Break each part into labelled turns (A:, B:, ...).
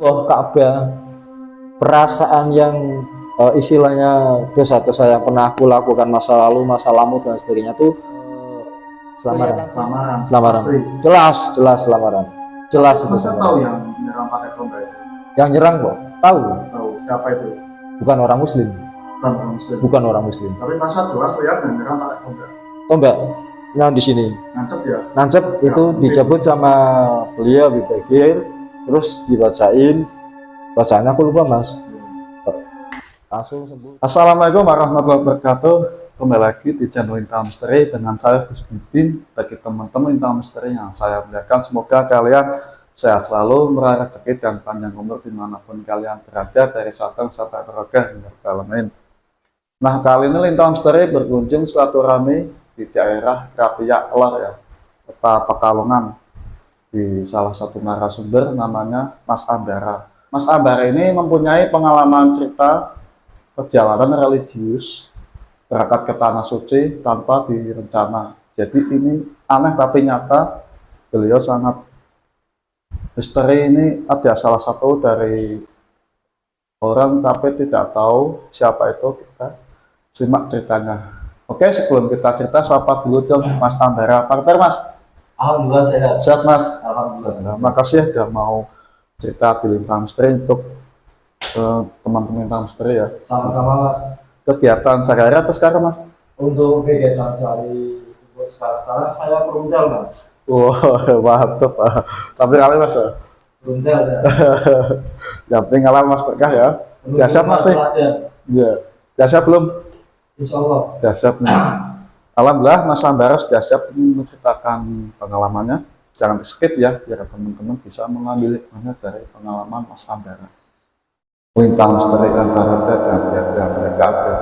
A: Oh, Ka'bah, perasaan yang istilahnya dosa-dosa yang pernah aku lakukan masa lalu, masa lamu dan sebagainya tuh selamaran. Selamaran. Jelas, jelas selamaran. Jelas itu
B: Masa
A: selamaran.
B: tahu yang menyerang pakai tombak itu?
A: Yang nyerang kok? Tahu.
B: Tahu siapa itu?
A: Bukan orang muslim.
B: Bukan orang muslim.
A: Bukan orang muslim.
B: Tapi masa jelas lihat yang menyerang pakai tombak.
A: Tombak yang di sini.
B: Nancep ya?
A: Nancep itu dicabut sama beliau Habib Bagir, terus dibacain. Bacaannya aku lupa, Mas. Langsung sembuh.
B: Assalamualaikum warahmatullahi wabarakatuh. Kembali lagi di channel Intel Misteri dengan saya Gus Bidin. Bagi teman-teman Intel Misteri yang saya muliakan, semoga kalian sehat selalu, meraih rezeki dan panjang umur dimanapun kalian berada, dari Sabang sampai Merauke hingga Alamin. Nah, kali ini Intel Misteri berkunjung silaturahmi di daerah Krapia Kelor ya, kota Pekalongan, di salah satu narasumber namanya Mas Ambara. Mas Ambara ini mempunyai pengalaman cerita perjalanan religius berangkat ke Tanah Suci tanpa direncana. Jadi ini aneh tapi nyata. Beliau sangat misteri. Ini ada salah satu dari orang tapi tidak tahu siapa itu. Kita simak ceritanya. Oke, sebelum kita cerita, sapa dulu dong Mas Ambara. Apa kabar, Mas?
A: Alhamdulillah sehat.
B: Sehat, Mas?
A: Alhamdulillah.
B: Nah, makasih ya udah mau cerita di Lintang Misteri untuk teman-teman Lintang Misteri ya.
A: Sama-sama, Mas.
B: Kegiatan sehari-hari atau sekarang, Mas?
A: Untuk kegiatan sehari sekarang saya perumdal, Mas.
B: Wow, mantap. Tapi kali, Mas.
A: Perumdal ya.
B: Yang penting alam Mas berkah ya. Udah siap, Mas nih? Iya. Udah siap belum?
A: Insya Allah.
B: Udah siap nih. Alhamdulillah Mas Ambara sudah siap menceritakan pengalamannya. Jangan di skip ya, biar teman-teman bisa mengambil hikmahnya dari pengalaman Mas Ambara. Lintang Misteri antara dan yang mereka ada.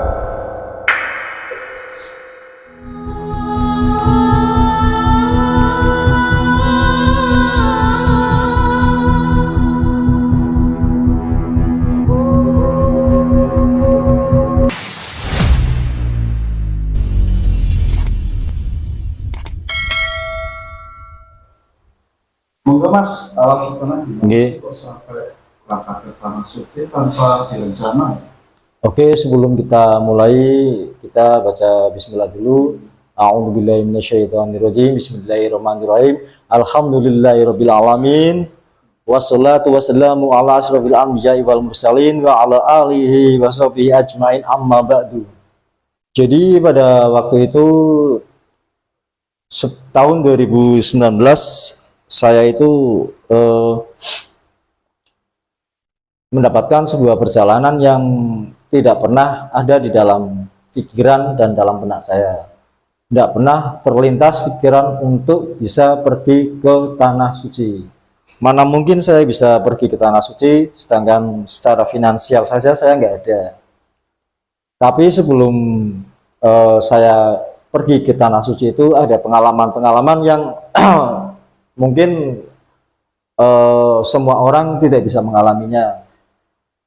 B: Monggo Mas, alam pertama
A: Nggih.
B: kok sampai berangkat ke Tanah Suci tanpa direncana?
A: Oke, sebelum kita mulai, kita baca bismillah dulu. A'udzubillahi minasyaitonirrajim. Bismillahirrahmanirrahim. Alhamdulillahirabbil alamin. Wassalatu wassalamu ala asyrofil anbiya'i wal mursalin wa ala alihi wa sahbihi ajmain, amma ba'du. Jadi pada waktu itu tahun 2019 saya itu mendapatkan sebuah perjalanan yang tidak pernah ada di dalam pikiran dan dalam benak saya. Tidak pernah terlintas pikiran untuk bisa pergi ke Tanah Suci. Mana mungkin saya bisa pergi ke Tanah Suci, sedangkan secara finansial saja saya nggak ada. Tapi sebelum saya pergi ke Tanah Suci itu ada pengalaman-pengalaman yang mungkin semua orang tidak bisa mengalaminya.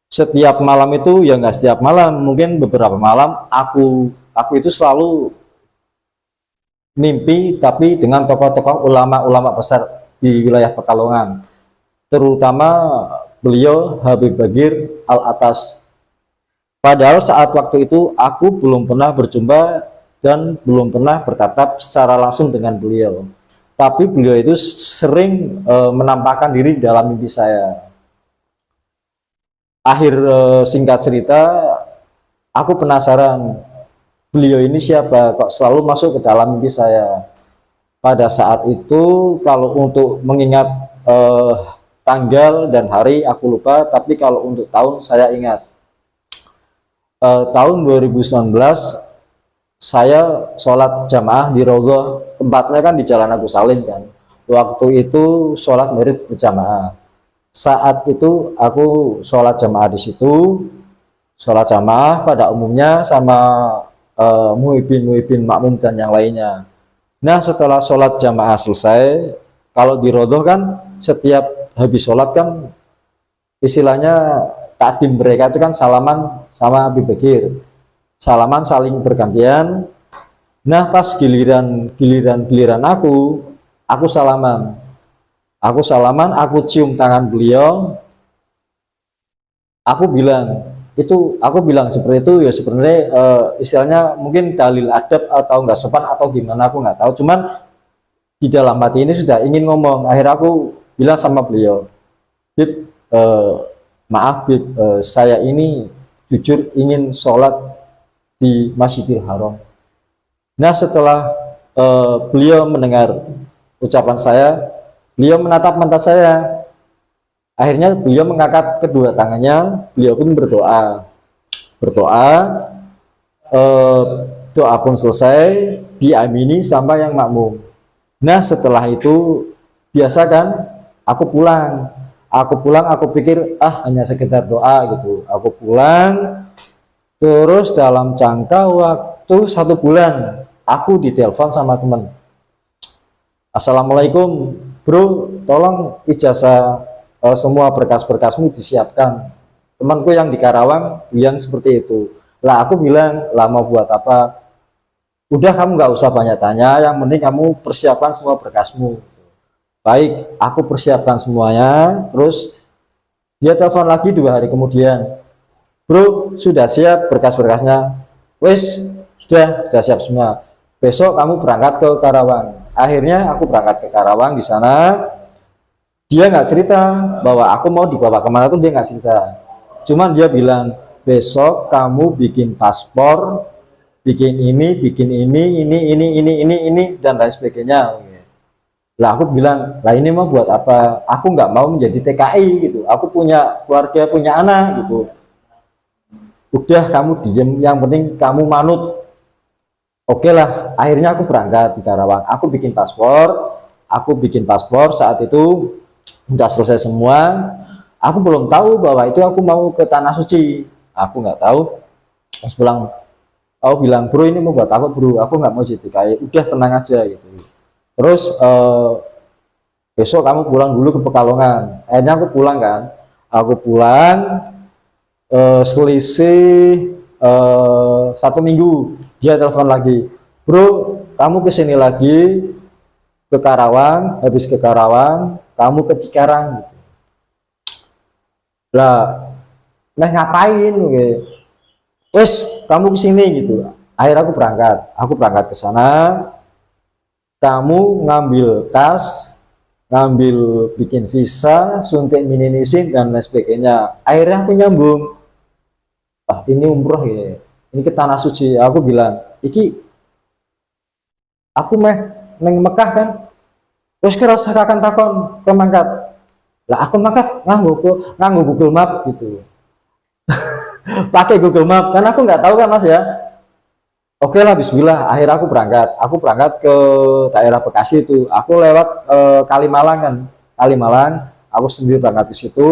A: Setiap malam itu, ya nggak setiap malam, mungkin beberapa malam aku itu selalu mimpi, tapi dengan tokoh-tokoh ulama-ulama besar di wilayah Pekalongan, terutama beliau Habib Bagir Al-Atas. Padahal saat waktu itu aku belum pernah berjumpa dan belum pernah bertatap secara langsung dengan beliau. Tapi beliau itu sering menampakkan diri dalam mimpi saya. Akhir singkat cerita, aku penasaran beliau ini siapa, kok selalu masuk ke dalam mimpi saya. Pada saat itu, kalau untuk mengingat tanggal dan hari aku lupa, tapi kalau untuk tahun saya ingat. Tahun 2019 saya sholat jamaah di Rogoh, tempatnya kan di Jalan Agus Salim kan. Waktu itu sholat maghrib berjamaah. Saat itu aku sholat jamaah di situ, sholat jamaah pada umumnya sama muhibbin makmum dan yang lainnya. Nah, setelah sholat jamaah selesai, kalau di Rogoh kan setiap habis sholat kan istilahnya takdim mereka itu kan salaman sama Habib Bagir. Salaman saling bergantian. Nah, pas giliran aku salaman, aku cium tangan beliau, aku bilang seperti itu ya sebenarnya istilahnya mungkin dalil adab atau nggak sopan atau gimana aku nggak tahu, cuman di dalam hati ini sudah ingin ngomong. Akhirnya aku bilang sama beliau, Bib, maaf Bib, saya ini jujur ingin sholat di Masjidil Haram. Nah setelah beliau mendengar ucapan saya, beliau menatap mata saya. Akhirnya beliau mengangkat kedua tangannya, beliau pun berdoa. Doa pun selesai, diamini sama yang makmum. Nah setelah itu, biasa kan, aku pulang, aku pikir hanya sekedar doa gitu. Aku pulang, terus dalam jangka waktu 1 bulan, aku ditelepon sama teman. Assalamualaikum, bro, tolong ijazah semua berkas-berkasmu disiapkan. Temanku yang di Karawang bilang seperti itu. Lah aku bilang, lah mau buat apa? Udah kamu nggak usah banyak tanya, yang penting kamu persiapkan semua berkasmu. Baik, aku persiapkan semuanya. Terus dia telepon lagi 2 hari kemudian, bro sudah siap berkas-berkasnya? Wes sudah siap semua. Besok kamu berangkat ke Karawang. Akhirnya aku berangkat ke Karawang. Di sana dia nggak cerita bahwa aku mau dibawa kemana tuh, dia nggak cerita. Cuman dia bilang, besok kamu bikin paspor, bikin ini, ini dan lain sebagainya. Lah aku bilang, lah ini mau buat apa? Aku nggak mau menjadi TKI gitu. Aku punya keluarga, punya anak gitu. Udah kamu diem, yang penting kamu manut. Oke lah, akhirnya aku berangkat di Karawang. Aku bikin paspor. Saat itu udah selesai semua. Aku belum tahu bahwa itu aku mau ke Tanah Suci. Aku nggak tahu. Terus aku bilang, bro ini mau buat apa bro? Aku nggak mau jadi TKI. Udah tenang aja gitu. Terus besok kamu pulang dulu ke Pekalongan. Akhirnya aku pulang kan. Aku pulang selisih 1 minggu. Dia telepon lagi, bro kamu kesini lagi ke Karawang. Habis ke Karawang kamu ke Cikarang gitu. Lah ngapain gitu. Wes kamu kesini gitu. Akhirnya aku berangkat ke sana. Kamu ngambil tas, ngambil bikin visa, suntik mininisin dan lain sebagainya. Akhirnya aku nyambung, ini umroh ya, ini ke Tanah Suci. Aku bilang, iki aku neng Mekah kan, terus kira usah akan takon ke mangkat. Lah aku mangkat nganggo Google Map gitu. Pakai Google Map, karena aku nggak tahu kan mas ya. Oke lah, bismillah. Akhirnya aku berangkat ke daerah Bekasi itu. Aku lewat Kalimalang kan, aku sendiri berangkat ke situ.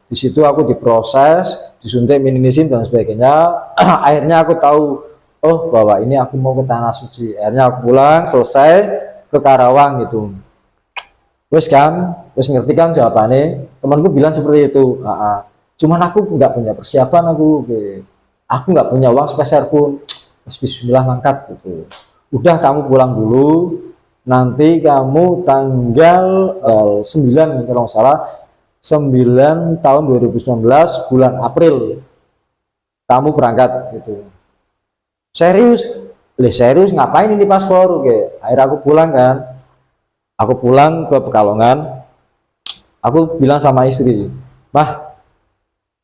A: Di situ aku diproses, disuntik mininisin dan sebagainya. Akhirnya aku tahu, oh bahwa ini aku mau ke Tanah Suci. Akhirnya aku pulang, selesai ke Karawang gitu. Wes ngerti kan jawabannya. Temanku bilang seperti itu. Cuman aku nggak punya persiapan, aku nggak punya uang sepeser pun. Bismillah mangkat gitu. Udah kamu pulang dulu, nanti kamu tanggal 9 kalau nggak salah 9 tahun 2019 bulan April kamu berangkat gitu. Serius ngapain ini paspor? Oke. Akhirnya aku pulang kan, aku pulang ke Pekalongan. Aku bilang sama istri, mah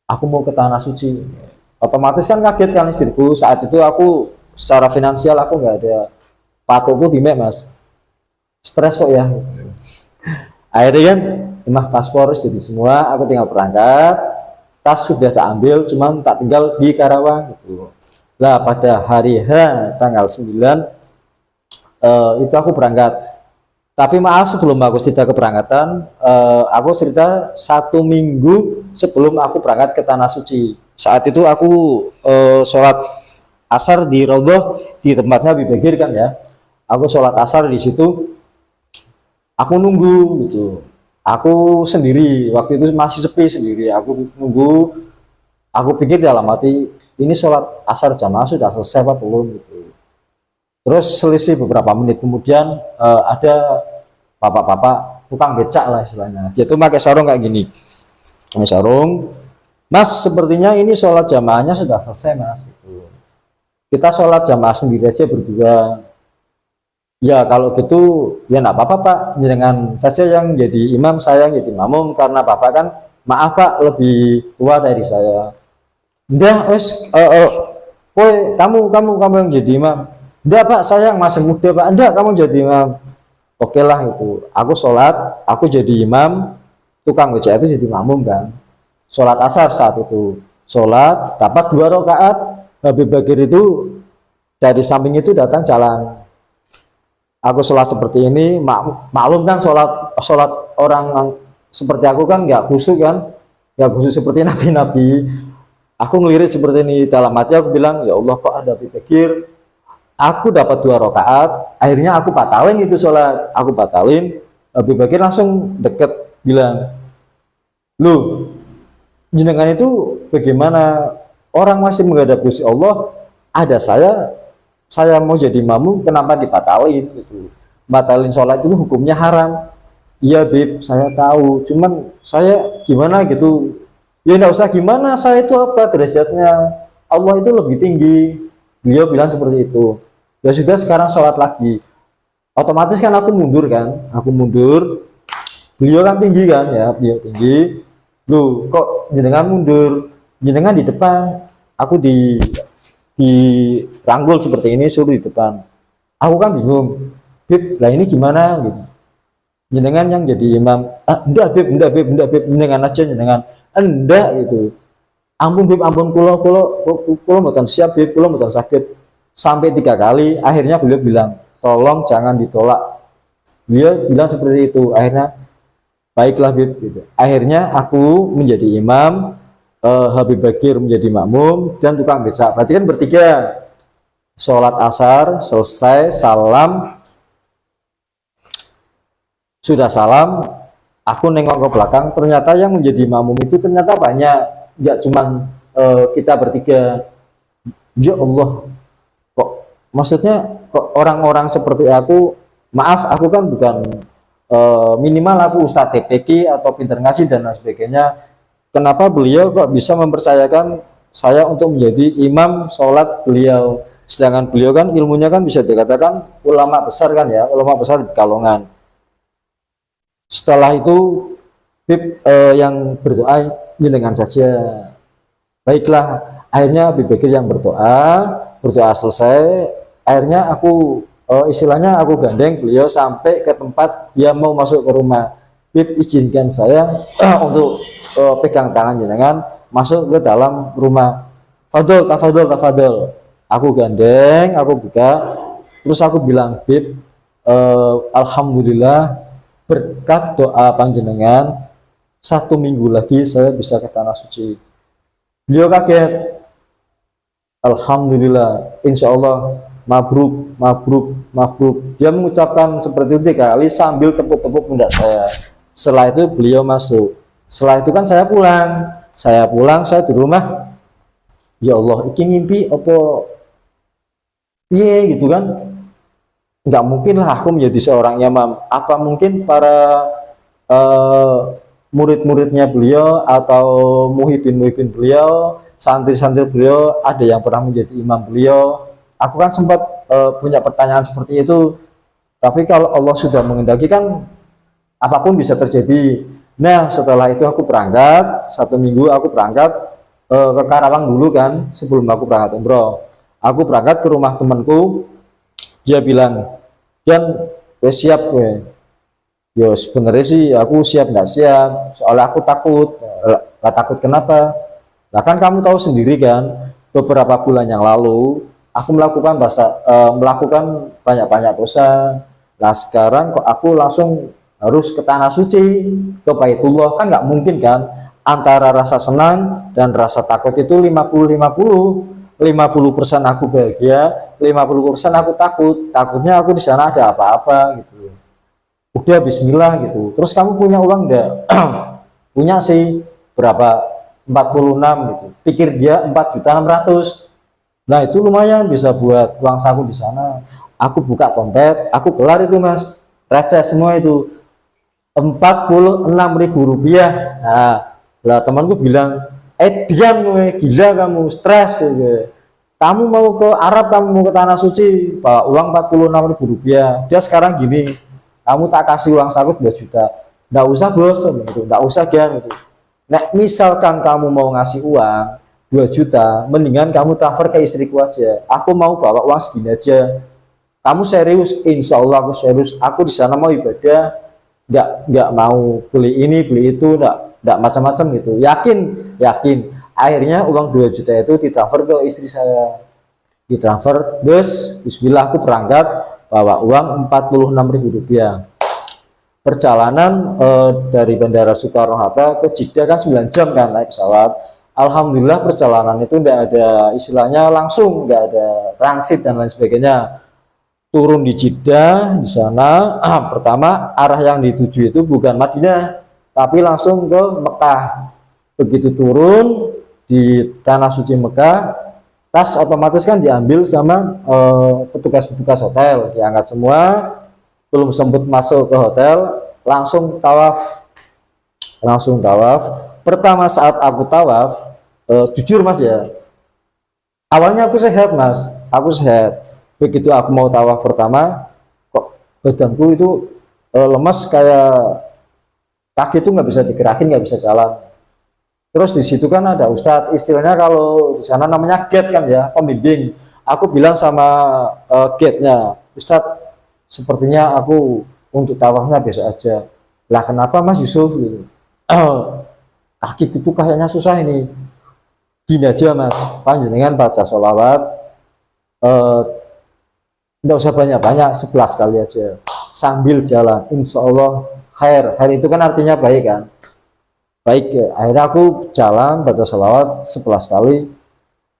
A: aku mau ke Tanah Suci. Otomatis kan kaget kan istriku. Saat itu aku secara finansial aku nggak ada patukku di mas, stres kok ya. Akhirnya kan mah paspor jadi semua, aku tinggal berangkat, tas sudah tak ambil, cuman tak tinggal di Karawang gitu. Lah pada hari H tanggal 9 itu aku berangkat. Tapi maaf, sebelum aku cerita keberangkatan, aku cerita 1 minggu sebelum aku berangkat ke Tanah Suci. Saat itu aku sholat asar di Raudhah, di tempatnya Habib Bagir kan ya. Aku sholat asar di situ, aku nunggu gitu. Aku sendiri, waktu itu masih sepi sendiri. Aku nunggu, aku pikir dalam hati, ini sholat asar jamaah sudah selesai apa belum gitu. Terus selisih beberapa menit kemudian ada bapak-bapak tukang becak lah istilahnya. Dia tuh pakai sarung kayak gini, pakai sarung. Mas, sepertinya ini sholat jamaahnya sudah selesai, Mas. Gitu. Kita sholat jamaah sendiri aja berdua. Ya kalau gitu ya enggak apa-apa Pak, dengan saja yang jadi imam, saya yang jadi makmum, karena Bapak kan maaf Pak lebih tua dari saya. Udah wes woi kamu yang jadi imam. Udah Pak, saya yang masih muda Pak. Enggak, kamu jadi imam. Oke lah itu. Aku sholat, aku jadi imam, tukang becak itu jadi makmum kan. Sholat asar saat itu. Sholat dapat 2 rakaat. Habib Bagir itu dari samping itu datang jalan. Aku sholat seperti ini, maklum kan sholat orang seperti aku kan nggak khusyuk kan, nggak khusyuk seperti nabi-nabi. Aku ngelirik seperti ini, dalam hati aku bilang, ya Allah kok ada pikir, aku dapat 2 rakaat, akhirnya aku batalin itu sholat, aku batalin. Habib Bakir langsung deket bilang, lu jenengan itu bagaimana, orang masih menghadap Gusti Allah, ada saya mau jadi makmum, kenapa dibatalin gitu. Batalin sholat itu hukumnya haram. Iya Bib, saya tahu, cuman saya gimana gitu. Ya enggak usah gimana, saya itu apa derajatnya, Allah itu lebih tinggi. Beliau bilang seperti itu. Ya sudah, sekarang sholat lagi. Otomatis kan aku mundur kan, aku mundur. Beliau kan tinggi kan ya, beliau tinggi. Loh kok jenengan mundur, jenengan di depan, aku di ranggul seperti ini, suruh di depan. Aku kan bingung, Bib, lah ini gimana gitu. Jenengan yang jadi imam, enggak Bib, jenengan aja, jenengan. Enggak gitu. Ampun Bib, ampun, kulo mboten siap Bib, kulo mboten sakit. Sampai 3 kali, akhirnya beliau bilang, tolong jangan ditolak. Beliau bilang seperti itu, akhirnya baiklah Bib gitu. Akhirnya aku menjadi imam, Habib Bagir menjadi makmum, dan tukang becak. Berarti kan bertiga. Sholat asar selesai, salam, sudah salam, aku nengok ke belakang, ternyata yang menjadi makmum itu ternyata banyak, nggak cuman kita bertiga. Ya Allah, kok maksudnya kok orang-orang seperti aku, maaf aku kan bukan minimal aku Ustadz TPQ atau pinter ngasih dan lain sebagainya. Kenapa beliau kok bisa mempercayakan saya untuk menjadi imam sholat beliau, sedangkan beliau kan ilmunya kan bisa dikatakan ulama besar kan ya, ulama besar di Pekalongan. Setelah itu Bib yang berdoa dengan saja. Baiklah, akhirnya Habib Bakir yang berdoa selesai, akhirnya aku istilahnya aku gandeng beliau sampai ke tempat dia mau masuk ke rumah. Bib, izinkan saya untuk pegang tangan jenengan masuk ke dalam rumah. Tafadol. Aku gandeng, aku buka, terus aku bilang, Bib, alhamdulillah berkat doa panjenengan 1 minggu lagi saya bisa ke tanah suci. Beliau kaget. Alhamdulillah, insya Allah mabruk. Dia mengucapkan seperti itu 3 kali sambil tepuk-tepuk pundak saya. Setelah itu beliau masuk. Setelah itu kan saya pulang, saya di rumah. Ya Allah, ini mimpi apa? Iya gitu kan? Nggak mungkin lah aku menjadi seorang imam. Apa mungkin para murid-muridnya beliau atau muhibin beliau, santri-santri beliau, ada yang pernah menjadi imam beliau? Aku kan sempat punya pertanyaan seperti itu. Tapi kalau Allah sudah menghendaki kan apapun bisa terjadi. Nah setelah itu aku berangkat, 1 minggu aku berangkat ke Karawang dulu kan, sebelum aku berangkat umroh. Aku berangkat ke rumah temanku, dia bilang, Dian, siap gue. Ya sebenarnya sih aku siap nggak siap, soalnya aku takut. Lah takut kenapa? Nah kan kamu tahu sendiri kan, beberapa bulan yang lalu aku melakukan banyak dosa. Nah sekarang kok aku langsung harus ke tanah suci, ke Baitullah, kan nggak mungkin kan. Antara rasa senang dan rasa takut itu 50-50. 50% aku bahagia, 50% aku takutnya aku di sana ada apa-apa gitu. Udah bismillah gitu. Terus kamu punya uang enggak? Punya sih, berapa? 46 gitu. Pikir dia 4.600.000. Nah itu lumayan bisa buat uang saku di sana. Aku buka dompet, aku kelar itu Mas, receh semua itu. 46.000 rupiah. Nah, lah temanku bilang, Diam we, gila kamu, stres gitu. Kamu mau ke Arab, kamu mau ke tanah suci, bawa uang 46.000 rupiah. Dia sekarang gini, kamu tak kasih uang saku 2 juta. Nggak usah bos, gitu. Nggak usah gian gitu. Nah, misalkan kamu mau ngasih uang 2 juta, mendingan kamu transfer ke istriku aja. Aku mau bawa uang segini aja. Kamu serius? Insya Allah aku serius. Aku di sana mau ibadah, nggak mau beli ini, beli itu, nggak macam-macam gitu. Yakin, yakin. Akhirnya uang 2 juta itu ditransfer ke istri saya. Ditransfer, terus bismillah aku berangkat bawa uang 46.000 rupiah. Perjalanan dari Bandara Soekarno-Hatta ke Jeddah kan 9 jam kan naik pesawat. Alhamdulillah perjalanan itu tidak ada istilahnya langsung, nggak ada transit dan lain sebagainya. Turun di Jeddah, di sana pertama arah yang dituju itu bukan Madinah, tapi langsung ke Mekah. Begitu turun di tanah suci Mekah, tas otomatis kan diambil sama petugas-petugas hotel, diangkat semua. Belum sempat masuk ke hotel, langsung tawaf. Pertama saat aku tawaf, jujur mas ya, awalnya aku sehat mas, aku sehat. Begitu aku mau tawaf pertama, kok badanku itu lemas, kayak kaki itu nggak bisa digerakin, nggak bisa jalan. Terus di situ kan ada ustadz, istilahnya kalau di sana namanya gate kan ya, pembimbing. Aku bilang sama gate-nya, Ustadz, sepertinya aku untuk tawafnya besok aja. Lah kenapa Mas Yusuf? Gitu. Kaki itu kayaknya susah ini. Gini aja Mas, panjenengan baca sholawat, tidak usah banyak-banyak, 11 kali aja. Sambil jalan, insya Allah khair. Khair itu kan artinya baik kan. Baik ya, akhirnya aku jalan baca sholawat 11 kali.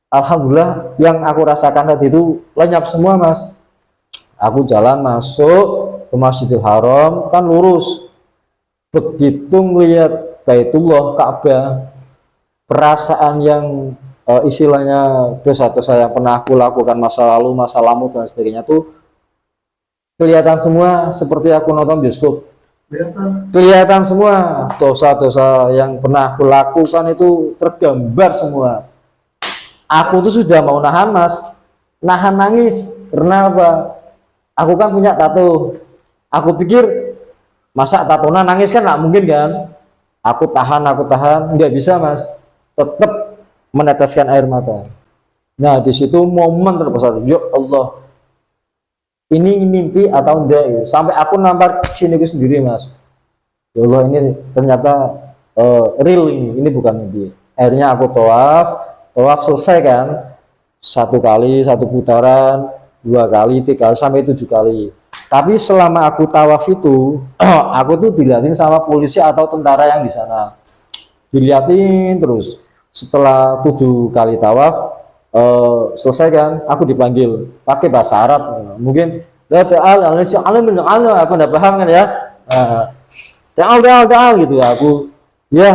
A: Alhamdulillah yang aku rasakan tadi itu lenyap semua mas. Aku jalan masuk ke Masjidil Haram kan lurus. Begitu melihat Baitullah Ka'bah, perasaan yang istilahnya dosa-dosa yang pernah aku lakukan masa lalu, masa lalu dan sebagainya tuh kelihatan semua seperti aku nonton bioskop. Kelihatan semua dosa-dosa yang pernah aku lakukan itu tergambar semua. Aku tuh sudah mau nahan mas, nahan nangis. Karena apa? Aku kan punya tato. Aku pikir masa tatona nangis kan nggak mungkin kan? Aku tahan, nggak bisa mas. Tetap meneteskan air mata. Nah di situ momen terbesar. Ya Allah, ini mimpi atau enggak ya? Sampai aku nampar sini sendiri mas. Ya Allah ini ternyata real ini bukan mimpi. Akhirnya aku tawaf selesai kan, 1 kali 1 putaran, 2 kali 3 kali sampai 7 kali. Tapi selama aku tawaf itu aku tuh dilihatin sama polisi atau tentara yang di sana, dilihatin terus. Setelah 7 kali tawaf selesai kan, aku dipanggil pakai bahasa Arab, mungkin aku nggak paham kan ya, ta'al gitu ya. Aku ya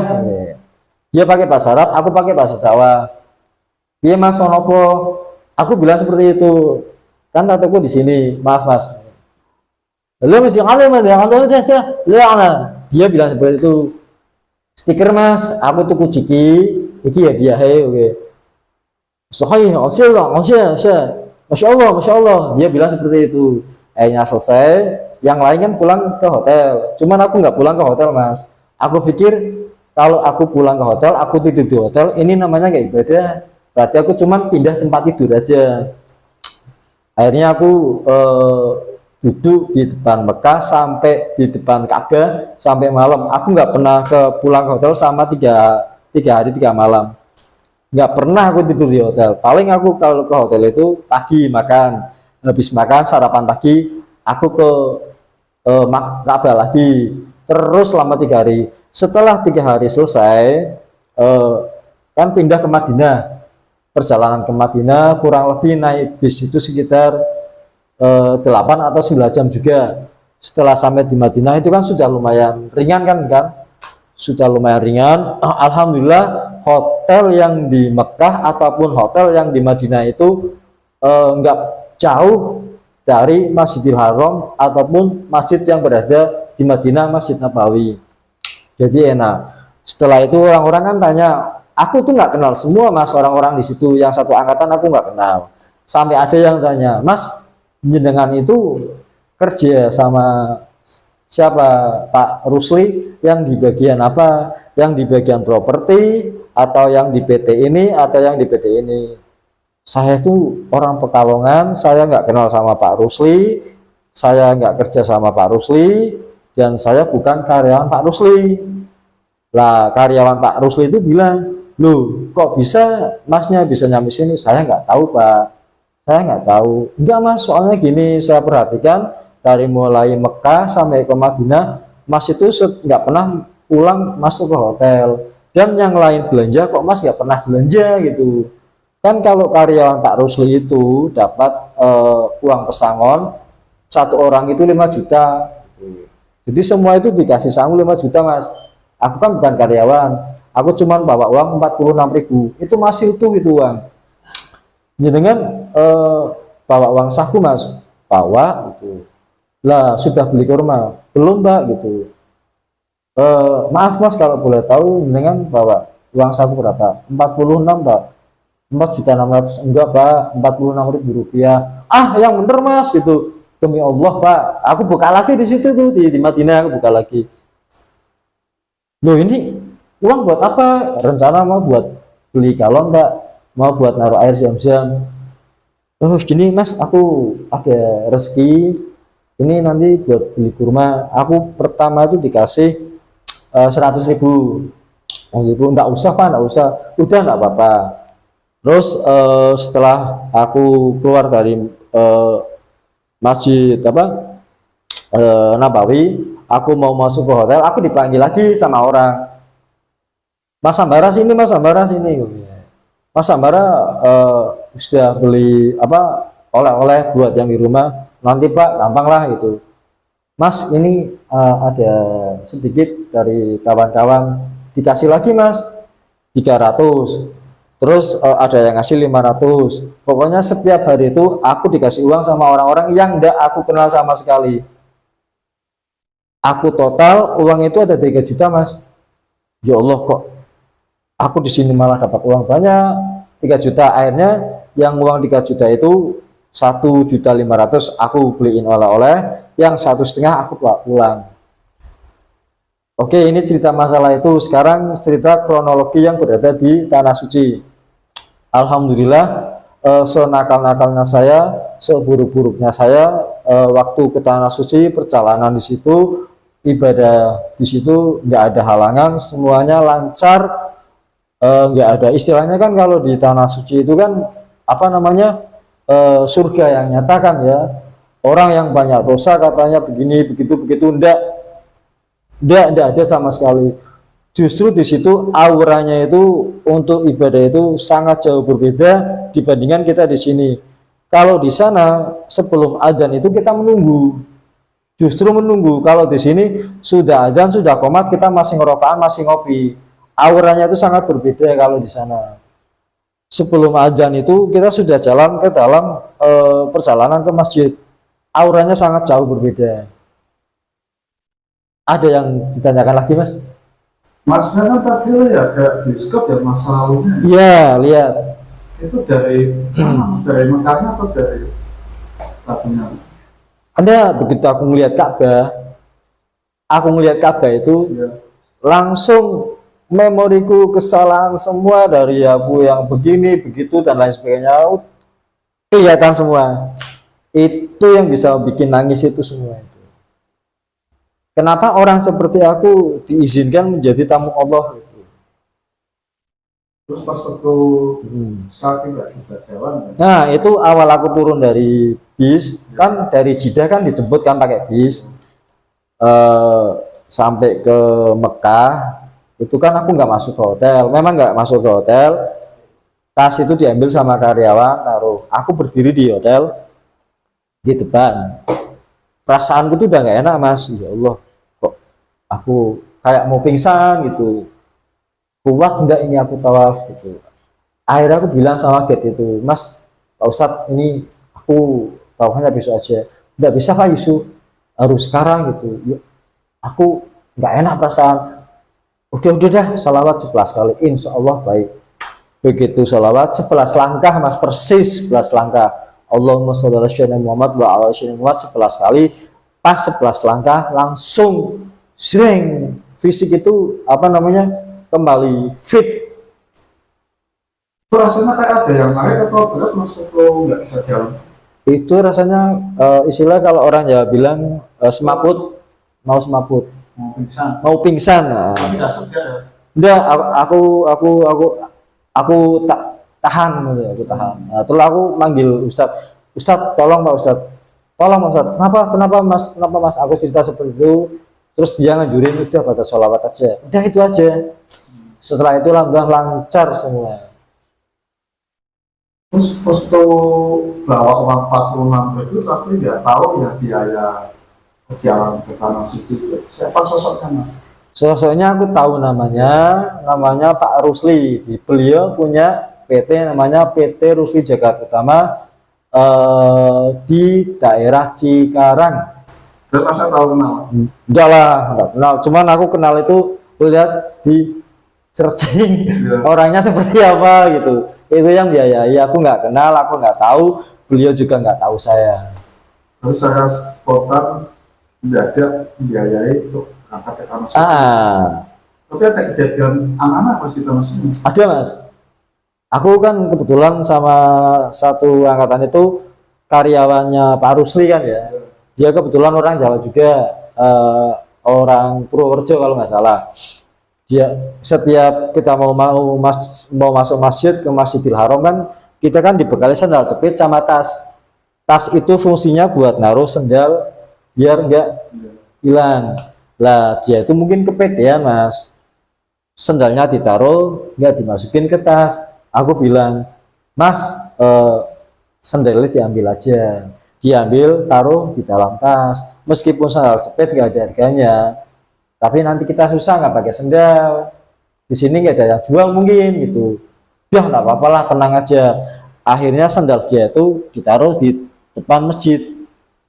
A: dia pakai bahasa Arab, aku pakai bahasa Jawa. Dia mas sonopo, aku bilang seperti itu kan, tatoku di sini, maaf mas. Lalu mesti dia bilang seperti itu. Stiker mas, aku tuh kuciki iki ya dia oke. Sahih, Masya Allah, dia bilang seperti itu. Akhirnya selesai, yang lain kan pulang ke hotel. Cuman aku nggak pulang ke hotel mas. Aku pikir kalau aku pulang ke hotel, aku tidur di hotel, ini namanya nggak ibadah. Berarti aku cuman pindah tempat tidur aja. Akhirnya aku duduk di depan Mekah sampai di depan Ka'bah sampai malam. Aku nggak pernah pulang ke hotel sama 3 hari 3 malam. Nggak pernah aku tidur di hotel. Paling aku kalau ke hotel itu pagi makan, habis makan sarapan pagi aku ke Ka'bah lagi, terus selama 3 hari. Setelah 3 hari selesai kan pindah ke Madinah. Perjalanan ke Madinah kurang lebih naik bis itu sekitar 8 atau 9 jam juga. Setelah sampai di Madinah itu kan sudah lumayan ringan kan, sudah lumayan ringan. Alhamdulillah hotel yang di Mekah ataupun hotel yang di Madinah itu nggak jauh dari Masjidil Haram ataupun masjid yang berada di Madinah, Masjid Nabawi. Jadi enak. Setelah itu orang-orang kan tanya, aku tuh nggak kenal semua mas orang-orang di situ, yang satu angkatan aku nggak kenal. Sampai ada yang tanya, mas jenengan itu kerja sama siapa, Pak Rusli, yang di bagian apa, yang di bagian properti atau yang di PT ini atau yang di PT ini. Saya itu orang Pekalongan, saya nggak kenal sama Pak Rusli, saya nggak kerja sama Pak Rusli, dan saya bukan karyawan Pak Rusli. Lah karyawan Pak Rusli itu bilang, loh kok bisa masnya bisa nyampe sini? Saya nggak tahu Pak, saya nggak tahu. Enggak mas, soalnya gini, saya perhatikan dari mulai Mekah sampai ke Madinah, mas itu nggak pernah pulang masuk ke hotel. Dan yang lain belanja, kok mas nggak pernah belanja gitu. Kan kalau karyawan Pak Rusli itu dapat uang pesangon, satu orang itu 5 juta. Jadi semua itu dikasih sangu 5 juta mas. Aku kan bukan karyawan, aku cuma bawa uang 46.000. Itu masih utuh itu uang. Ini dengan bawa uang saku mas, bawa gitu. Lah sudah beli kurma belum mbak gitu. Maaf mas kalau boleh tahu dengan bawa uang saku berapa? 46 mbak. 4.600.000. Enggak pak, 46.000 rupiah. Ah yang bener mas gitu. Demi Allah pak, aku buka lagi di situ tuh di Madinah, aku buka lagi. Loh ini uang buat apa? Rencana mau buat beli galon mbak, mau buat naruh air zam-zam. Oh gini mas, aku ada rezeki ini nanti buat beli kurma. Aku pertama itu dikasih 100.000. Enggak usah pak, enggak usah, udah enggak apa-apa. Terus setelah aku keluar dari masjid Nabawi, aku mau masuk ke hotel, aku dipanggil lagi sama orang. Mas Sambara sini, Mas Sambara sini. Mas Sambara sudah beli apa oleh-oleh buat yang di rumah. Nanti Pak, gampang lah gitu. Mas ini ada sedikit dari kawan-kawan, dikasih lagi Mas 300. Terus ada yang ngasih 500. Pokoknya setiap hari itu aku dikasih uang sama orang-orang yang enggak aku kenal sama sekali. Aku total uang itu ada 3 juta mas. Ya Allah kok aku di sini malah dapat uang banyak 3 juta. Akhirnya yang uang 3 juta itu 1.500.000 aku beliin oleh-oleh, yang 1,5 aku bawa pulang. Oke, ini cerita masalah itu. Sekarang cerita kronologi yang berada di Tanah Suci. Alhamdulillah, senakal-nakalnya saya, seburuk-buruknya saya, waktu ke Tanah Suci, perjalanan di situ, ibadah di situ nggak ada halangan, semuanya lancar, nggak ada istilahnya kan kalau di Tanah Suci itu kan apa namanya surga yang nyata kan ya. Orang yang banyak dosa katanya begini begitu begitu, ndak ada sama sekali. Justru di situ auranya itu untuk ibadah itu sangat jauh berbeda dibandingkan kita di sini. Kalau di sana sebelum azan itu kita menunggu, justru menunggu. Kalau di sini sudah azan, sudah qomat, kita masih ngerokokan, masih ngopi. Auranya itu sangat berbeda kalau di sana. Sebelum azan itu kita sudah jalan ke dalam perjalanan ke masjid. Auranya sangat jauh berbeda. Ada yang ditanyakan lagi mas?
B: Mas kan tadi ada bioskop ya masa lalunya.
A: Iya, lihat.
B: Itu dari mana mas? Dari Mekahnya atau dari Tatunya?
A: Anda begitu aku melihat Ka'bah itu
B: Ya.
A: langsung memoriku kesalahan semua dari aku yang begini begitu dan lain sebagainya kelihatan semua. Itu yang bisa bikin nangis itu semua itu. Kenapa orang seperti aku diizinkan menjadi tamu Allah gitu.
B: Terus pas waktu kaki nggak bisa jalan kan?
A: Nah itu awal aku turun dari bis, kan dari Jeddah kan dijemput kan pakai bis sampai ke Mekah. Itu kan aku nggak masuk ke hotel, memang nggak masuk ke hotel. Tas itu diambil sama karyawan, taruh. Aku berdiri di hotel di depan. Perasaanku tuh udah nggak enak mas. Ya Allah, kok aku kayak mau pingsan gitu. Kuat enggak ini aku tawaf gitu. Akhirnya aku bilang sama gate itu, mas, Pak Ustadz, ini aku tawafnya besok aja. Nggak bisa Pak Yusuf, harus sekarang gitu. Ya, aku nggak enak perasaan. Udah dah, sholawat 11 kali, insya Allah baik. Begitu sholawat 11 langkah mas, persis 11 langkah. Allahumma sholli ala sayyidina Muhammad wa ala sayyidina Muhammad 11 kali. Pas 11 langkah langsung sering fisik itu apa namanya kembali fit.
B: Itu rasanya kayak ada yang naik atau berat mas kalau nggak bisa jalan?
A: Itu rasanya istilah kalau orang Jawa bilang semaput, mau semaput,
B: Mau pingsan.
A: mau pingsan. Nah.
B: Tapi nggak setia ya.
A: Udah aku tak tahan gitu, aku tahan. Nah, terus aku manggil Ustadz, Ustadz tolong Pak Ustadz, tolong Pak Ustadz. Kenapa Mas, kenapa Mas? Aku cerita seperti itu, terus dia ngajurin udah baca sholawat aja, udah itu aja. Setelah itu lancar semua.
B: Terus waktu bawa uang 46 itu tapi nggak tahu ya biaya perjalanan ke tanah suci itu. Siapa sosoknya mas?
A: Sosoknya aku tahu namanya Pak Rusli. Beliau punya PT namanya PT Rusli Jakarta Utama di daerah Cikarang.
B: Dan masa tahu kenal?
A: Enggak lah, enggak kenal. Cuman aku kenal itu, lihat di searching orangnya seperti apa gitu. Itu yang biayai. Aku nggak kenal, aku nggak tahu. Beliau juga nggak tahu saya.
B: Terus saya spontan mendadak biayai untuk angkat ke tanah suci. Tapi ada kejadian anak-anak pas di tanah suci.
A: Ada mas. Aku kan kebetulan sama satu angkatan itu karyawannya Pak Rusli kan ya. Dia kebetulan orang Jawa juga, orang Purworejo kalau nggak salah. Dia setiap kita mau masuk masjid ke Masjidil Haram kan kita kan dibekali sandal jepit sama tas. Tas itu fungsinya buat naruh sendal biar nggak hilang. Lah dia itu mungkin kepedean mas, sendalnya ditaruh nggak dimasukin ke tas. Aku bilang, Mas, sendalnya diambil aja. Diambil, taruh di dalam tas. Meskipun sandal jepit nggak ada harganya, tapi nanti kita susah nggak pakai sendal. Di sini nggak ada yang jual mungkin gitu. Ya nggak apa-apa lah, tenang aja. Akhirnya sandal dia itu ditaruh di depan masjid.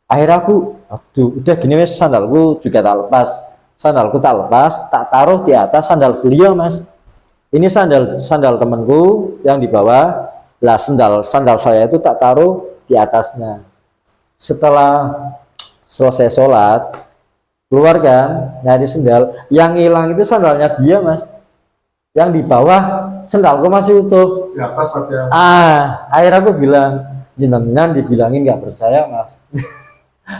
A: Akhirnya aku, aduh, udah gini wes sandalku juga tak lepas. Sandalku tak lepas, tak taruh di atas sandal beliau mas. Ini sandal temanku yang di bawah. Lah sandal saya itu tak taruh di atasnya. Setelah selesai sholat, keluar kan nyari sandal, yang hilang itu sandalnya dia mas, yang di bawah sandalku masih utuh
B: Di atas tapi
A: akhirnya aku bilang jenengan dibilangin nggak percaya mas.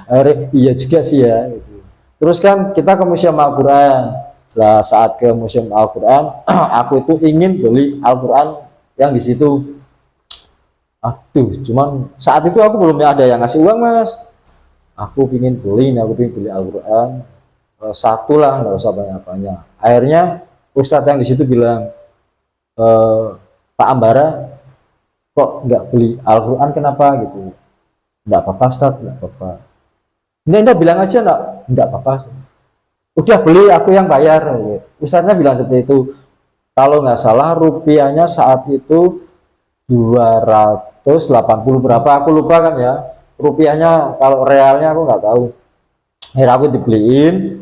A: Akhirnya iya juga sih ya gitu. Terus kan kita ke Museum Al-Quran lah, saat ke Museum Al-Quran aku itu ingin beli Al-Quran yang di situ. Aduh, cuman saat itu aku belum ada yang ngasih uang mas. Aku pingin beli Al-Quran satu lah, nggak usah banyak-banyak. Akhirnya Ustadz yang di situ bilang, Pak Ambara kok nggak beli Al-Quran kenapa gitu? Nggak apa-apa Ustadz, nggak apa-apa. Nggak bilang aja nggak apa-apa. Udah beli, aku yang bayar. Ustadznya bilang seperti itu. Kalau nggak salah rupiahnya saat itu 280 berapa, aku lupa kan ya. Rupiahnya, kalau realnya aku nggak tahu. Akhirnya aku dibeliin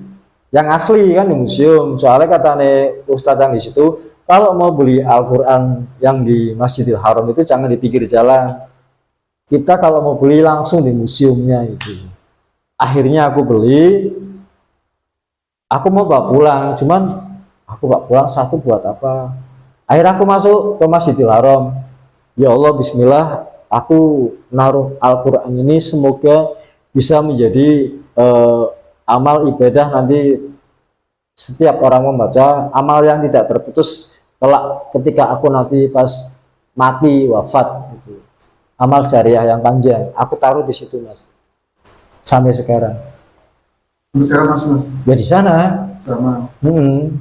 A: yang asli kan di museum. Soalnya katanya Ustadz yang di situ, kalau mau beli Al-Quran yang di Masjidil Haram itu jangan di pinggir jalan. Kita kalau mau beli langsung di museumnya itu. Akhirnya aku beli. Aku mau bawa pulang, cuman aku bawa pulang satu buat apa? Akhirnya aku masuk ke Masjidil Haram. Ya Allah, bismillah, aku naruh Al-Quran ini semoga bisa menjadi amal ibadah nanti setiap orang membaca, amal yang tidak terputus kelak ketika aku nanti pas mati wafat gitu. Amal jariah yang panjang, aku taruh di situ mas, sampai sekarang.
B: sekarang masih mas?
A: Ya di sana.
B: Sama.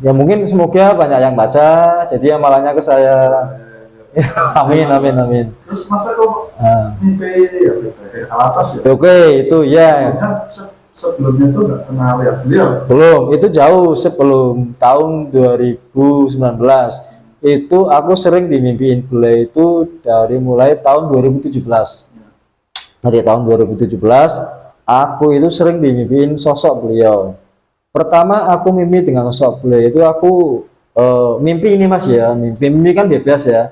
A: Ya mungkin semoga banyak yang baca, jadi amalannya ke saya. Amin, amin, amin.
B: Terus masa kok mimpi ya dari atas ya?
A: Oke, itu ya.
B: Sebelumnya itu nggak pernah lihat beliau?
A: Belum, itu jauh sebelum tahun 2019. Itu aku sering dimimpiin beliau itu dari mulai tahun 2017. Dari tahun 2017, aku itu sering dimimpiin sosok beliau. Pertama aku mimpi dengan sosok beliau itu aku mimpi ini mas ya, mimpi kan bebas ya.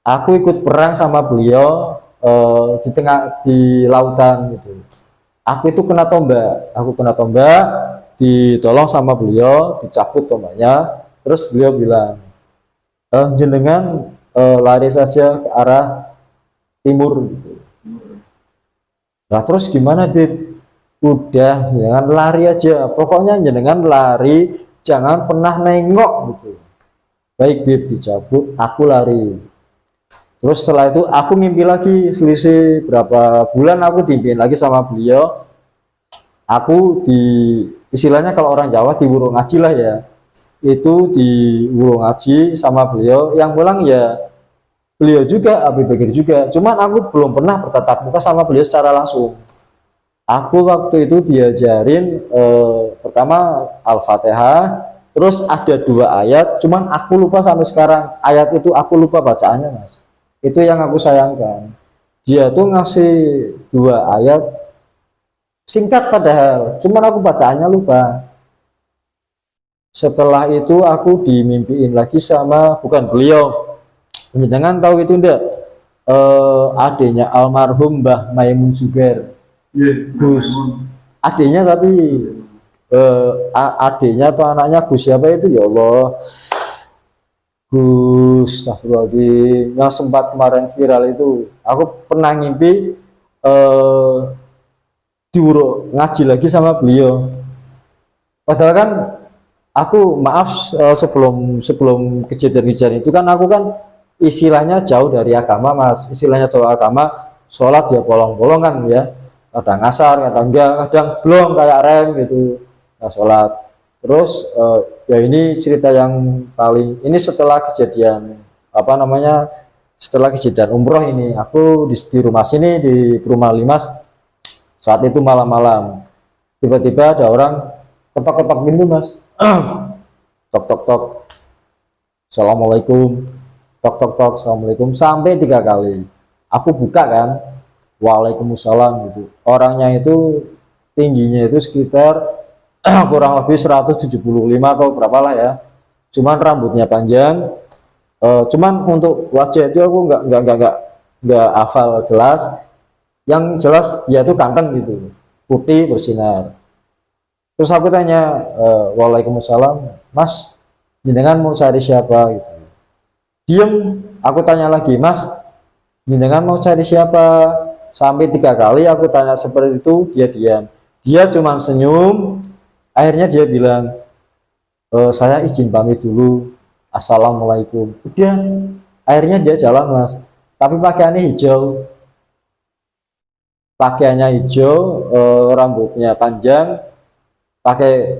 A: Aku ikut perang sama beliau di tengah di lautan gitu. Aku itu kena tombak, ditolong sama beliau, dicabut tombaknya. Terus beliau bilang, jenengan lari saja ke arah timur gitu. Nah terus gimana Bib? Udah, jangan lari aja. Pokoknya jenengan lari, jangan pernah nengok gitu. Baik Bib, dicabut, aku lari. Terus setelah itu aku mimpi lagi, selisih berapa bulan aku dimimpiin lagi sama beliau. Aku istilahnya kalau orang Jawa di wurung ngaji lah ya. Itu di wurung ngaji sama beliau, yang pulang ya beliau juga, Abi Bakir juga. Cuman aku belum pernah bertatap muka sama beliau secara langsung. Aku waktu itu diajarin pertama Al-Fatihah, terus ada 2 ayat, cuman aku lupa sampai sekarang. Ayat itu aku lupa bacaannya mas. Itu yang aku sayangkan. Dia tuh ngasih 2 ayat singkat padahal, cuman aku bacaannya lupa. Setelah itu aku dimimpiin lagi sama, bukan beliau, jangan tahu itu ndak, adiknya almarhum Mbah Maimun Zubair. Gus, adiknya tapi adiknya atau anaknya Gus siapa itu ya Allah, Gus Astagfirullahaladzim, yang sempat kemarin viral itu. Aku pernah ngimpi diurut ngaji lagi sama beliau. Padahal kan aku maaf, sebelum kejadian-kejadian itu kan aku kan istilahnya jauh dari agama mas, istilahnya jauh agama, sholat ya bolong-bolong kan ya, kadang ngasar, kadang enggak, kadang belum kayak rem gitu, nah, sholat. Terus ya ini cerita yang paling ini setelah kejadian apa namanya, setelah kejadian umroh ini, aku di rumah sini di Rumah Limas. Saat itu malam-malam tiba-tiba ada orang ketok-ketok pintu mas. Tok tok tok, assalamualaikum, tok tok tok, assalamualaikum, sampai 3 kali. Aku buka kan, waalaikumsalam gitu. Orangnya itu tingginya itu sekitar kurang lebih 175 atau berapa lah ya, cuman rambutnya panjang. Cuman untuk wajah itu aku nggak hafal jelas. Yang jelas dia tuh ganteng gitu, putih bersinar. Terus aku tanya, waalaikumsalam, mas, jenengan mau cari siapa gitu. Diem, aku tanya lagi, mas, jenengan mau cari siapa? Sampai 3 kali aku tanya seperti itu, dia diam. Dia cuma senyum. Akhirnya dia bilang, saya izin pamit dulu, assalamualaikum. Udah, akhirnya dia jalan mas. Tapi pakaiannya hijau. Rambutnya panjang, pakai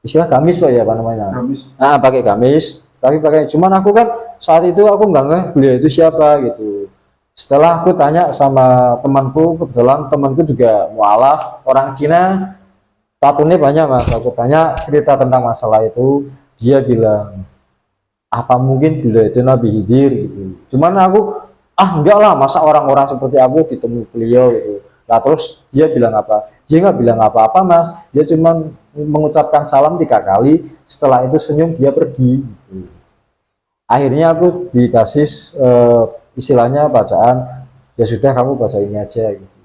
A: istilah gamis pak ya, apa namanya? Gamis. Nah, pakai gamis, tapi pakai. Cuman aku kan saat itu aku nggak ngerti beliau itu siapa gitu. Setelah aku tanya sama temanku, kebetulan temanku juga mualaf, orang Cina, tatunya banyak mas. Aku tanya cerita tentang masalah itu, dia bilang, apa mungkin beliau itu Nabi Khidir gitu. Cuman aku, enggak lah, masa orang-orang seperti aku ditemui beliau gitu. Nah terus dia bilang apa? Dia nggak bilang apa-apa mas, dia cuma mengucapkan salam 3 kali, setelah itu senyum, dia pergi gitu. Akhirnya aku dikasih istilahnya bacaan, ya sudah kamu baca ini aja gitu.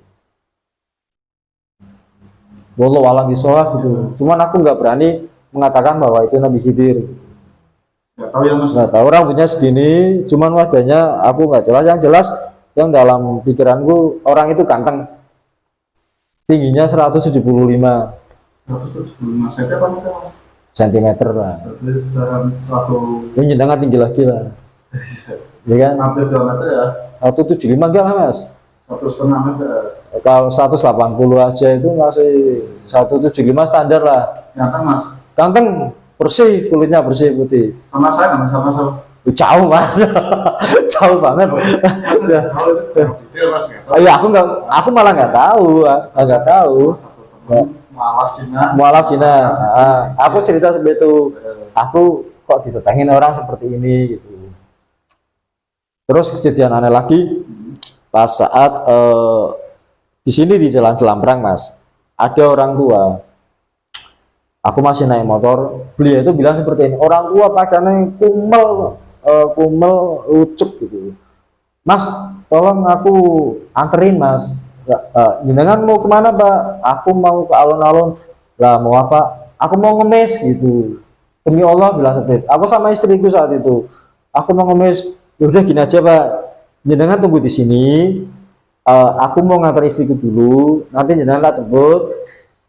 A: Wallahu a'lam bishawab gitu. Cuman aku nggak berani mengatakan bahwa itu Nabi Khidir. Nggak tahu ya mas. Nggak tahu, rambutnya segini, cuman wajahnya aku nggak jelas. Yang jelas yang dalam pikiranku orang itu ganteng. Tingginya 175 cm lah. Ini jangan tinggi lagi lah. Ya kan? Hampir 2 meter ya. 175 enggak lah mas. 1,5 meter. Kalau 180 aja itu masih 175 standar lah. Ganteng mas. Ganteng, bersih, kulitnya bersih putih. Sama saya nggak sama sama. Jauh mas, jauh banget. Iya aku malah nggak tahu, Mualaf Cina. Aku cerita seperti itu. Aku kok ditetangin orang seperti ini gitu. Terus kejadian aneh lagi pas saat di sini di Jalan Selambrang mas, ada orang tua. Aku masih naik motor, beliau itu bilang seperti ini, orang tua pakaiannya kumel lucuk gitu. Mas, tolong aku anterin mas. Jenengan mau kemana Pak? Aku mau ke alun-alun. Lah mau apa? Aku mau ngemis gitu. Demi Allah bilang seperti itu. Aku sama istriku saat itu. Aku mau ngemis. Ya udah gini aja Pak. Jenengan tunggu di sini. Aku mau ngantar istriku dulu. Nanti jenengan tak jemput.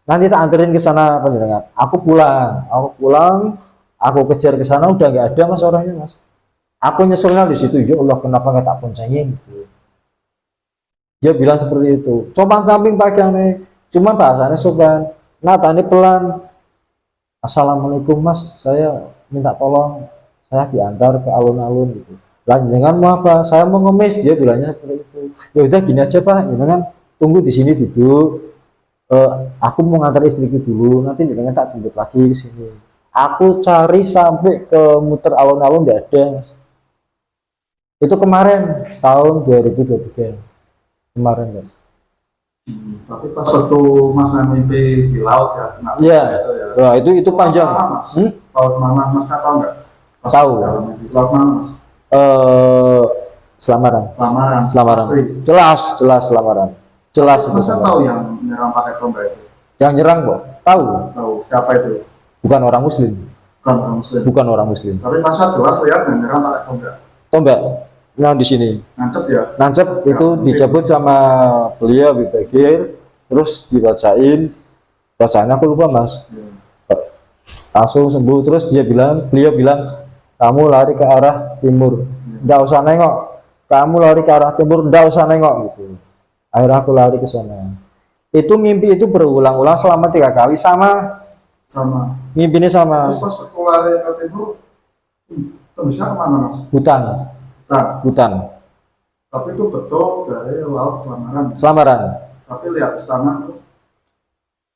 A: Nanti tak anterin ke sana panjenengan. Aku pulang. Aku kejar ke sana udah nggak ada mas orangnya mas. Aku nyeselnya di situ, ya Allah kenapa nggak tak boncengin gitu. Dia bilang seperti itu. Sopan samping pakaiannya, cuma bahasanya sopan. Nah tadi pelan. Assalamualaikum mas, saya minta tolong, saya diantar ke alun-alun gitu. Jangan mau apa? Saya mau ngemis. Dia bilangnya seperti itu. Ya udah gini aja Pak, jangan tunggu di sini duduk. Aku mau ngantar istriku dulu, nanti jangan tak jemput lagi ke sini. Aku cari sampai ke muter alun-alun tidak ada mas. Itu kemarin tahun 2023 kemarin guys.
B: Tapi pas waktu Mas mimpi di laut ya,
A: Iya.
B: itu ya.
A: Wah, itu panjang.
B: Laut mana, Mas? Laut mana Mas tahu nggak? Pas
A: Tahu.
B: dalam mimpi. Laut mana Mas?
A: Selamaran.
B: Lamaran. Pasti.
A: Jelas selamaran. Jelas itu
B: Masa
A: selamaran.
B: tahu yang menyerang pakai tombak itu?
A: Yang nyerang kok? Tahu.
B: Tahu siapa itu?
A: Bukan orang muslim.
B: Bukan orang Muslim.
A: Bukan orang muslim.
B: Tapi masa jelas lihat menyerang pakai tombak.
A: Tombak. Nah di sini.
B: Nancep ya?
A: Nancep itu dicabut sama beliau Bibagir, terus dibacain. Bacaannya aku lupa mas. Langsung sembuh terus beliau bilang kamu lari ke arah timur, nggak usah nengok. Kamu lari ke arah timur, nggak usah nengok gitu. Akhirnya aku lari ke sana. Itu mimpi itu berulang-ulang selama 3 kali sama. Mimpinya sama.
B: Terus pas aku lari ke timur, tembusnya kemana Mas?
A: Hutan.
B: Tapi itu betul dari laut Selamaran.
A: Selamaran.
B: Tapi lihat istana tuh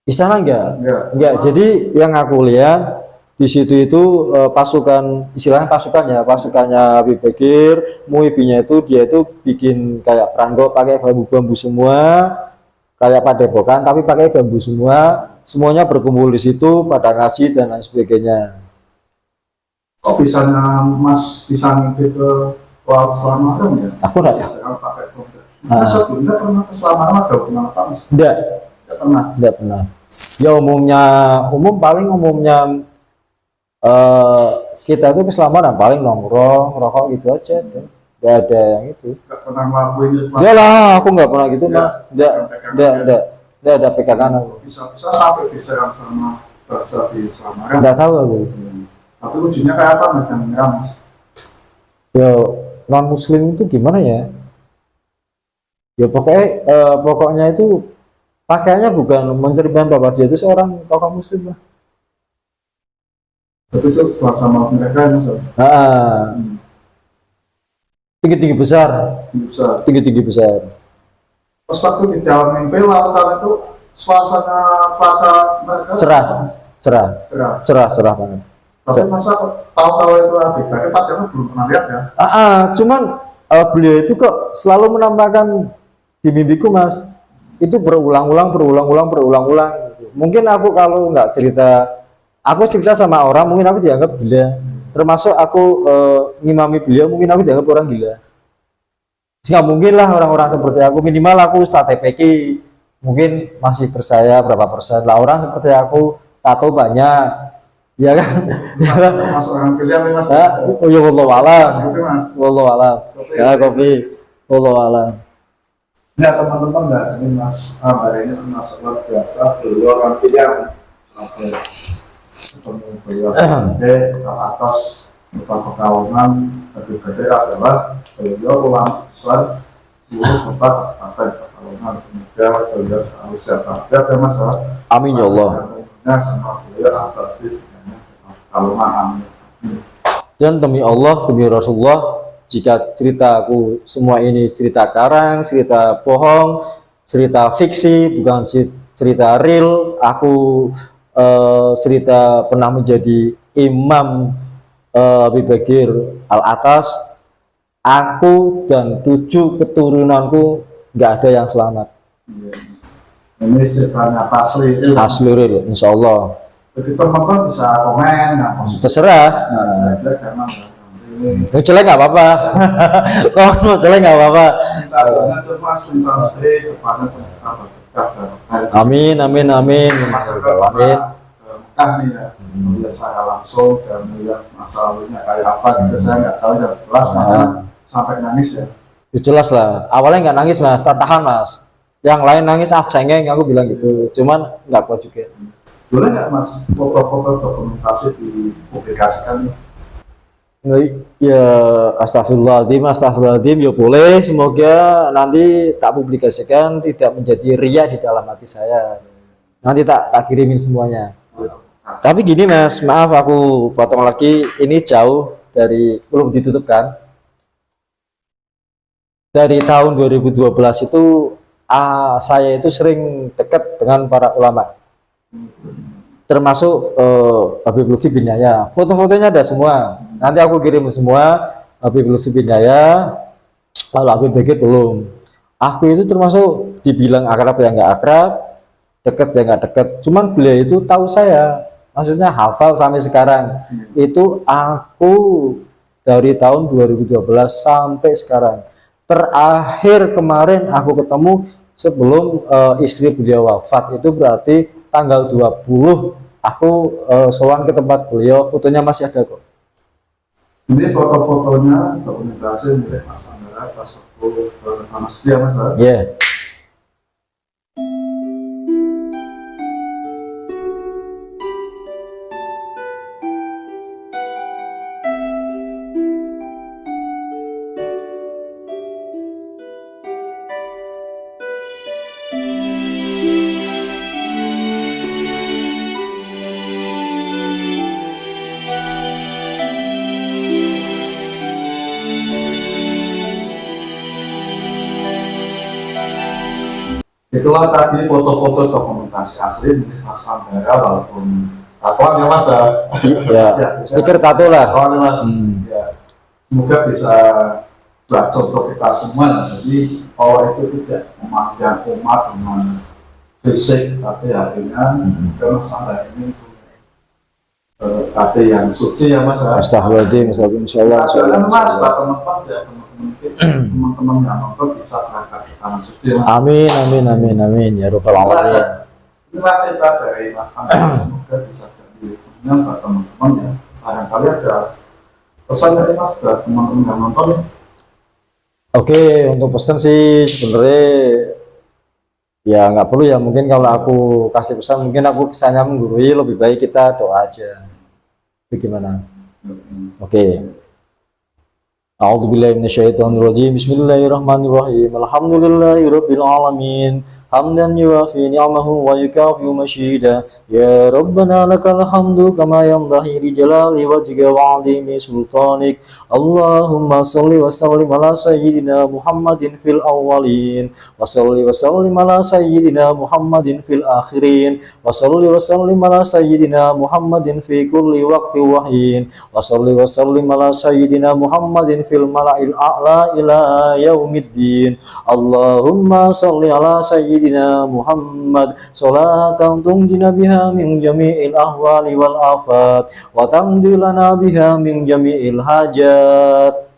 A: Istana enggak.
B: enggak.
A: Jadi yang aku lihat di situ itu pasukan, istilahnya pasukannya Habib Bakir, Muhibbinya itu dia itu bikin kayak perangko pakai bambu-bambu semua, kayak padepokan tapi pakai bambu semua, semuanya berkumpul di situ pada ngaji dan lain sebagainya.
B: Kok bisanya Mas bisa ngimpi ke laut Selamaran ya?
A: Aku enggak.
B: Sekarang pakai tombak. Mas sebelumnya pernah ke Selamaran ada hubungan apa Mas?
A: Enggak
B: Enggak pernah.
A: Ya paling umumnya kita itu ke Selamaran paling nongkrong, rokok gitu aja. Enggak ada yang itu.
B: Enggak pernah ngelakuin itu.
A: Ya lah, aku nggak pernah gitu
B: Ya,
A: mas. Enggak ada pegangan aku.
B: Bisa sampai diserang sama bangsa di Selamaran.
A: Enggak tahu aku.
B: Tapi ujungnya kayak apa Mas yang menyerang Mas?
A: Ya non muslim itu gimana ya? Ya pokoknya itu pakaiannya bukan mencerminkan bahwa dia itu seorang tokoh muslim lah.
B: Tapi itu kelas sama mereka Mas.
A: Tinggi-tinggi besar.
B: Bisa.
A: Tinggi-tinggi besar.
B: Terus waktu di dalam mimpi lautan itu suasana cuaca mereka
A: Cerah.
B: cerah.
A: Cerah banget.
B: Tapi masa tahu-tahu itu Habib Bakir padahal belum pernah lihat ya?
A: Cuman beliau itu kok selalu menampakkan di mimpiku mas. Itu berulang-ulang. Mungkin aku kalau nggak aku cerita sama orang, mungkin aku dianggap gila. Termasuk aku ngimami beliau, mungkin aku dianggap orang gila. Nggak mungkin lah orang-orang seperti aku, minimal aku Ustadz TPQ, mungkin masih percaya berapa persen lah. Orang seperti aku, tato banyak, ya kan?
B: Mas orang pilihan nih Mas.
A: Oh ya wallahu alam.
B: Kopi Mas.
A: Wallahu alam. Ya kopi. Wallahu alam.
B: Ya teman-teman, ini Mas hari ini termasuk luar biasa, beliau orang pilihan sampai ketemu beliau ke atas tempat perkawinan Habib Bakir adalah beliau ulang besar seluruh tempat perkawinan. Semoga beliau selalu sehat walafiat ya Mas.
A: Amin ya Allah.
B: Sama beliau Habib perkawinan, amin.
A: Dan demi Allah, demi Rasulullah, jika ceritaku semua ini cerita karang, cerita bohong, cerita fiksi, bukan cerita real, aku cerita pernah menjadi imam Habib Bakir Al-Atas, aku dan 7 keturunanku nggak ada yang selamat.
B: Ini ceritanya asli
A: Asli real, insya Allah.
B: Jadi teman-teman bisa komen, nah,
A: Terserah.
B: bisa jelek jangan.
A: Mau jelek nggak apa-apa. Kalau mau jelek nggak apa-apa.
B: Minta doanya tuh Mas, minta mesti kepada pemerintah berkah dan
A: Amin, amin, amin.
B: masyarakat
A: Amin.
B: Mekah nih ya, melihat saya langsung dan melihat masa lalunya kayak apa gitu, saya nggak tahu ya jelas makanya sampai nangis ya.
A: Itu jelas lah. Awalnya nggak nangis mas, tak tahan mas. Yang lain nangis cengeng, aku bilang gitu. Cuman nggak kuat juga.
B: Boleh nggak Mas foto-foto dokumentasi dipublikasikan?
A: Ya astagfirullahaladzim, astagfirullahaladzim. Ya boleh. Semoga nanti tak publikasikan tidak menjadi ria di dalam hati saya. Nanti tak kirimin semuanya. Tapi gini mas, maaf aku potong lagi. Ini jauh dari belum ditutup kan? Dari tahun 2012 itu saya itu sering dekat dengan para ulama, termasuk Habib Lutfi bin Yahya. Foto-fotonya ada semua. Nanti aku kirim semua. Habib Lutfi bin Yahya, kalau Habib Begit belum. Aku itu termasuk dibilang akrab yang nggak akrab, dekat yang nggak dekat. Cuman beliau itu tahu saya, maksudnya hafal sampai sekarang. Itu aku dari tahun 2012 sampai sekarang. Terakhir kemarin aku ketemu sebelum istri beliau wafat, itu berarti tanggal 20 aku sowan ke tempat beliau, fotonya masih ada kok.
B: Ini foto-fotonya dokumentasi milik Mas Andra pas waktu Tanah Suci ya Mas?
A: Yeah.
B: Itulah tadi foto-foto dokumentasi asli milik Mas Andra, walaupun tatoan ya Mas ya.
A: Ya, stiker tato lah.
B: Tatoan ya Mas. Ya. Semoga bisa belajar untuk kita semua. Jadi Allah itu tidak memandang umat dengan fisik, tapi hatinya. Karena Mas Andra ini hati yang suci ya Mas ya.
A: Astagfirullahaladzim, insyaallah.
B: Jangan Mas, teman-teman ya, teman-teman yang nonton bisa berangkat ke tanah suci Mas.
A: Amin, amin, amin, amin. Ya Rabbal alamin.
B: Inilah cerita dari Mas Andra, semoga bisa jadi kemudian buat teman-teman ya. Barangkali ada pesan dari Mas buat teman-teman yang nonton ya.
A: Oke, untuk pesan sih sebenarnya ya nggak perlu ya. Mungkin kalau aku kasih pesan, mungkin aku kesannya menggurui. Lebih baik kita doa aja. Bagaimana? Oke. A'udzu billahi minasyaitonir rajim. Bismillahirrahmanirrahim. Alhamdulillahirabbil alamin. Hamdan yuwafi ni'amahu wa yukafi mashida. Ya Rabbana lakal hamdu kama yanbaghi li jalali wajhika wa 'azimi sultanik. Allahumma shalli wa sallim ala sayyidina Muhammadin fil awwalin wa shalli wa sallim ala sayyidina Muhammadin fil akhirin wa shalli wa sallim ala sayyidina Muhammadin fi kulli waqti wa hin wa shalli wa sallim ala sayyidina Muhammadin fil mala'il a'la ila yaumiddin. Allahumma salli ala sayyidina Muhammad salatan tunjina biha min jami'il ahwali wal afat wa tamdilana biha min jami'il hajat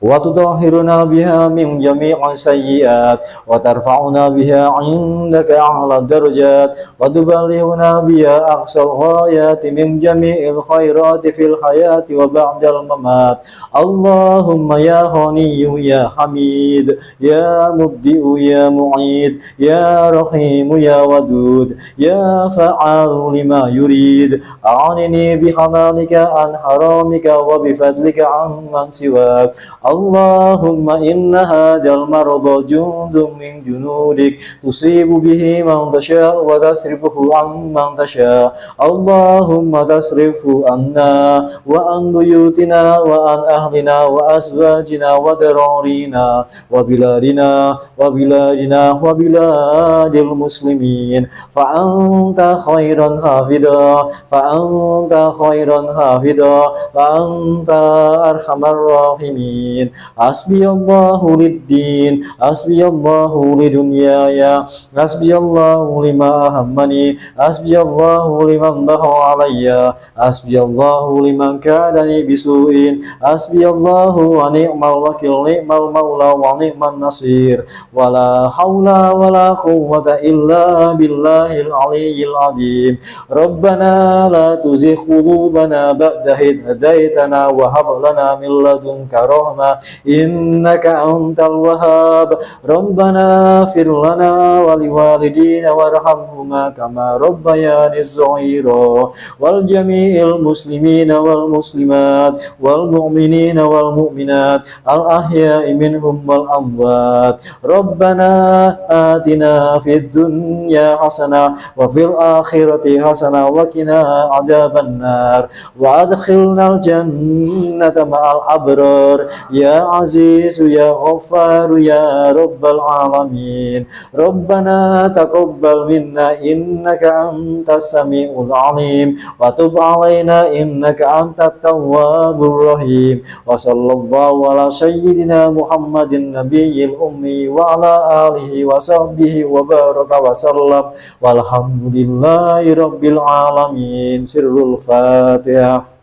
A: wa tutahhiruna biha min jami'i sayyi'at wa tarfa'una biha 'indaka a'la darajat wa tuballighuna biha aqsal ghayati min jami'il khairati fil hayati wa ba'dal mamat. Allahumma ya ghaniyyu ya hamid ya mubdi'u ya mu'id ya rahimu ya wadud ya fa'alu lima yurid a'inni bi halalika an haramika wa bi fadlika amman siwak. Allahumma inna hadal marada jundun min junudik tusibu bihi man tasha wa tasrifuhu amman tasha. Allahumma tasrifu anna wa an buyutina wa an ahlina wa azwajina wa dararina wa biladina wa biladina wa biladil muslimin fa anta khairan hafidha fa anta khairan hafidha fa anta arhamar rahimin. الدين حسبي الله للدين حسبي الله لدنياي حسبي الله لما أهمني حسبي الله لمن بغى علي حسبي الله لمن كادني بسوء حسبي الله ونعم الوكيل نعم المولى ونعم النصير ولا حول ولا قوة إلا بالله العلي العظيم ربنا لا تزغ قلوبنا بعد إذ هديتنا وهب لنا من لدنك رحمة إنك أنت الوهاب ربنا اغفر لنا ولوالدينا وارحمهما كما ربياني صغيرا والجميع المسلمين والمسلمات والمؤمنين والمؤمنات الأحياء منهم والأموات ربنا آتنا في الدنيا حسنة وفي الآخرة حسنة وقنا عذاب النار وأدخلنا الجنة مع الأبرار يا عزيز يا غفار يا رب العالمين ربنا تقبل منا إنك أنت السميع العليم وتب علينا إنك أنت التواب الرحيم وصلى الله على سيدنا محمد النبي الأمي وعلى آله وصحبه وبارك وسلم والحمد لله رب العالمين سر الفاتحة.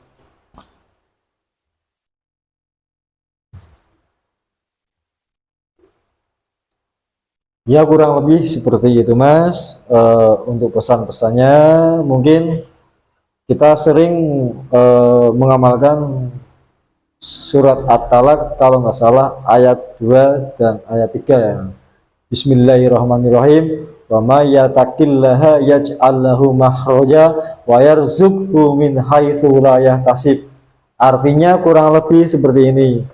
A: Ya kurang lebih seperti itu Mas. Untuk pesan-pesannya mungkin kita sering mengamalkan surat At-Talaq kalau nggak salah ayat 2 dan ayat 3 ya. Bismillahirrahmanirrahim. Wa may yattaqillaha yaj'al lahu makhraja wa yarzuqhu min haitsu la yahtasib. Artinya kurang lebih seperti ini.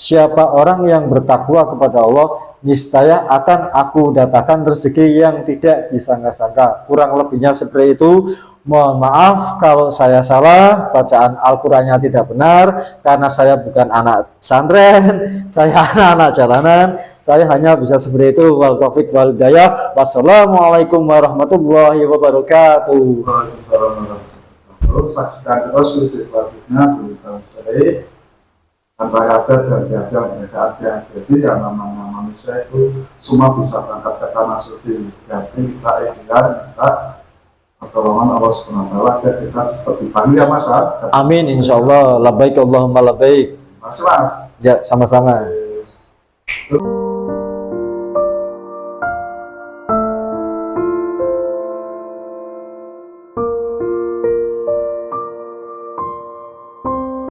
A: Siapa orang yang bertakwa kepada Allah, niscaya akan aku datangkan rezeki yang tidak disangka-sangka. Kurang lebihnya seperti itu. Mohon maaf kalau saya salah, bacaan Al-Qur'annya tidak benar, karena saya bukan anak pesantren, saya anak-anak jalanan, saya hanya bisa seperti itu. Wal taufiq wal hidayah. Wassalamualaikum warahmatullahi wabarakatuh.
B: Waalaikumsalam warahmatullahi wabarakatuh. Saksikan terus video selanjutnya di Musteri tanpa ada dan tiada mereka ada. Jadi yang namanya manusia itu semua bisa berangkat ke tanah suci. Jadi kita ikhtiar minta pertolongan Allah SWT agar kita cepat dipanggil ya Mas.
A: Amin insyaallah. Labbaik Allahumma labbaik.
B: Mas.
A: Ya sama-sama.